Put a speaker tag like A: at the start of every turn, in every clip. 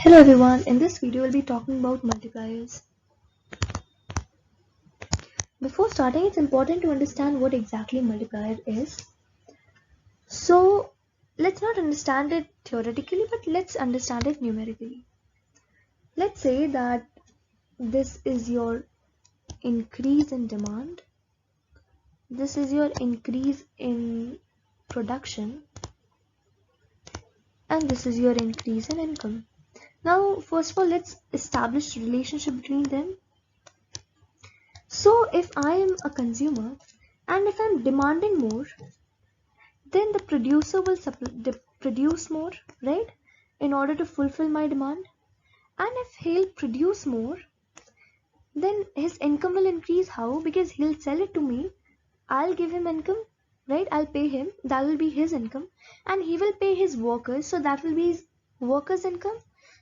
A: Hello everyone, in this video we'll be talking about multipliers. Before starting, it's important to understand what exactly multiplier is. So let's not understand it theoretically, but let's understand it numerically. Let's say that this is your increase in demand, this is your increase in production, and this is your increase in income. Now first of all, let's establish a relationship between them. So if I am a consumer and if I'm demanding more, then the producer will produce more, right, in order to fulfill my demand. And if he'll produce more, then his income will increase. How? Because he'll sell it to me, I'll give him income, right? I'll pay him, that will be his income, and he will pay his workers, so that will be his workers' income.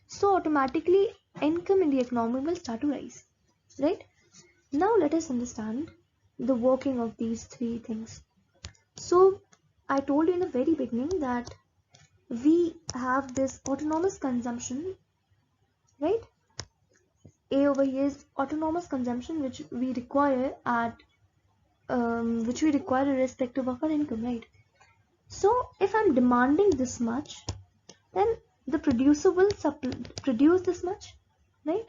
A: So automatically income in the economy will start to rise, right? Now let us understand the working of these three things. So I told you in the very beginning that we have this autonomous consumption, right? A over here is autonomous consumption, which we require irrespective of our income, right? So if I'm demanding this much, then the producer will produce this much, right?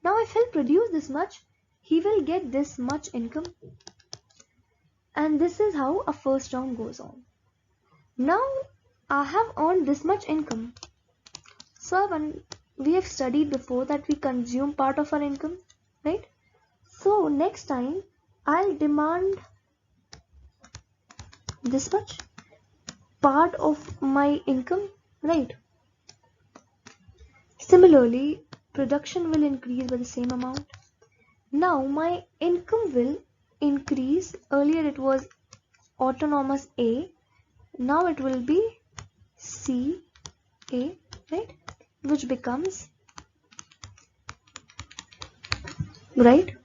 A: Now if he'll produce this much, he will get this much income, and this is how a first round goes on. Now I have earned this much income, so we have studied before that we consume part of our income, right? So next time I'll demand this much part of my income, right? Similarly, production will increase by the same amount. Now my income will increase. Earlier it was autonomous A, now it will be CA, right? Which becomes, right?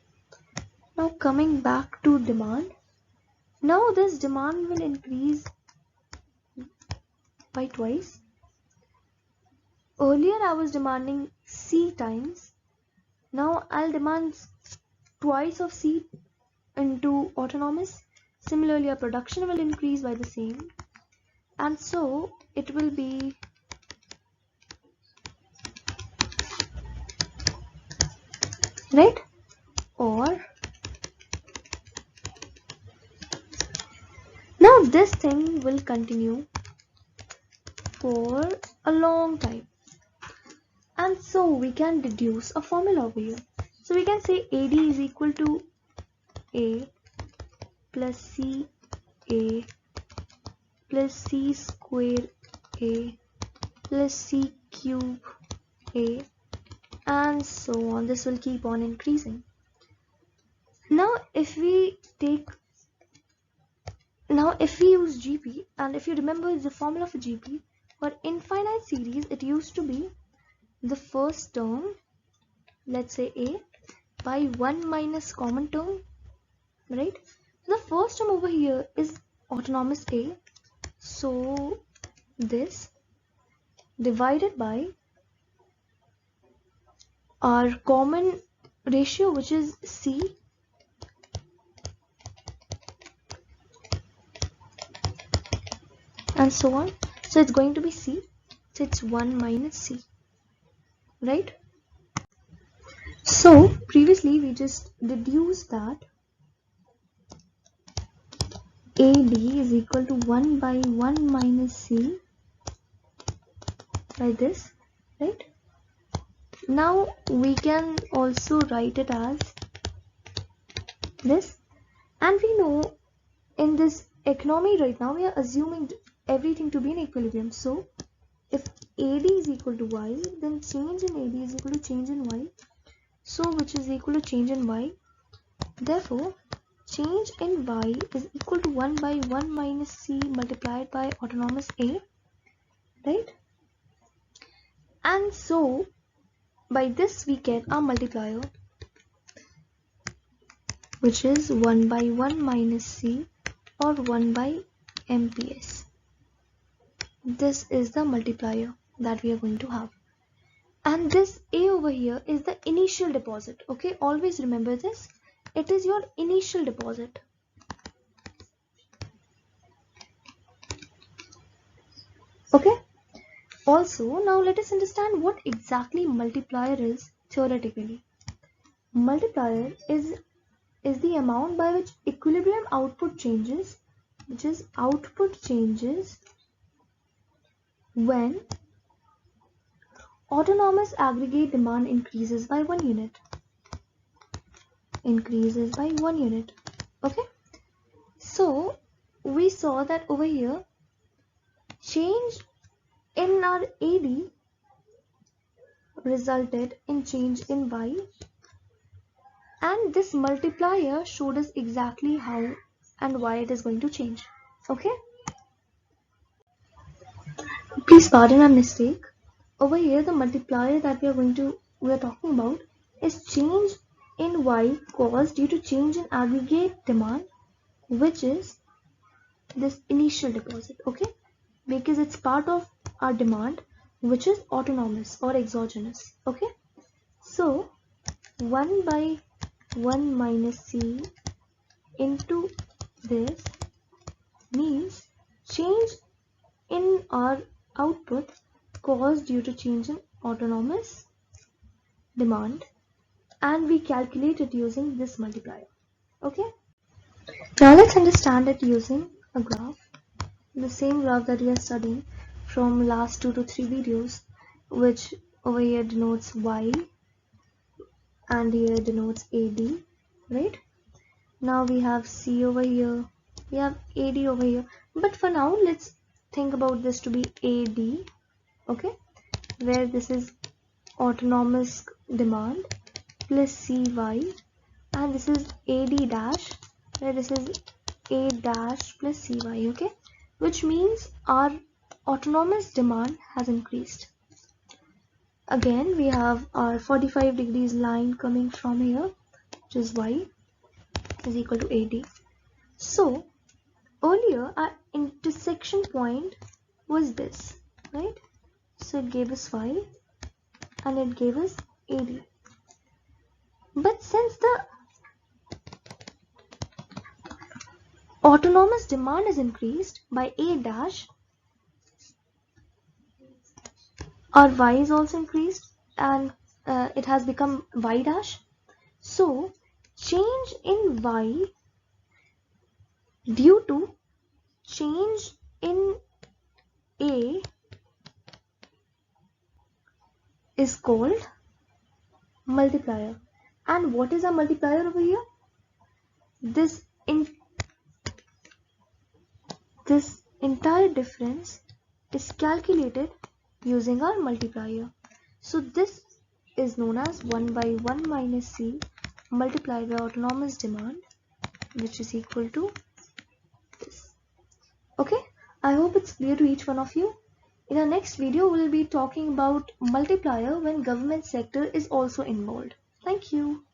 A: Now coming back to demand, now this demand will increase by twice. Earlier I was demanding C times, now I'll demand twice of C into autonomous. Similarly, our production will increase by the same, and so it will be right, or now this thing will continue for a long time, and so we can deduce a formula over here. So we can say AD is equal to A plus CA plus C square A plus C cube A, and so on. This will keep on increasing. Now if we use GP, and if you remember the formula for GP, for infinite series it used to be the first term, let's say A, by 1 minus common term, right? The first term over here is autonomous A, so this divided by our common ratio, which is C, and so on. So it's going to be C, so it's 1 minus C, right? So previously we just deduced that AD is equal to 1 by 1 minus C by this, right? Now we can also write it as this, and we know in this economy right now we are assuming everything to be in equilibrium. So if AD is equal to Y, then change in AD is equal to change in Y, so which is equal to change in Y. Therefore change in Y is equal to 1 by 1 minus C multiplied by autonomous A, right? And so by this we get our multiplier, which is 1 by 1 minus C, or 1 by MPS. This is the multiplier that we are going to have. And this A over here is the initial deposit. Okay, always remember this. It is your initial deposit. Okay. Also, now let us understand what exactly multiplier is theoretically. Multiplier is the amount by which equilibrium output changes, which is output changes when autonomous aggregate demand increases by 1 unit. Okay, so we saw that over here change in our AD resulted in change in Y, and this multiplier showed us exactly how and why it is going to change. Okay, please pardon our mistake. Over here the multiplier that we are talking about is change in Y caused due to change in aggregate demand, which is this initial deposit. Okay, because it's part of our demand which is autonomous or exogenous. Okay, so 1 by 1 minus C into this means change in our output caused due to change in autonomous demand, and we calculate it using this multiplier. Okay, now let's understand it using a graph, the same graph that we are studying from last 2 to 3 videos, which over here denotes Y and here denotes AD, right? Now we have C over here, we have AD over here, but for now let's think about this to be AD, okay, where this is autonomous demand plus CY, and this is AD dash, where this is A dash plus CY, okay, which means our autonomous demand has increased. Again, we have our 45 degrees line coming from here, which is Y is equal to AD. So earlier our intersection point was this, right? So it gave us Y and it gave us AD. But since the autonomous demand is increased by A dash, our Y is also increased and it has become Y dash. So change in Y due to change in A is called multiplier. And what is a multiplier over here? This entire difference is calculated using our multiplier. So this is known as 1 by 1 minus C multiplied by autonomous demand, which is equal to this. Okay, I hope it's clear to each one of you. In our next video, we'll be talking about multiplier when government sector is also involved. Thank you.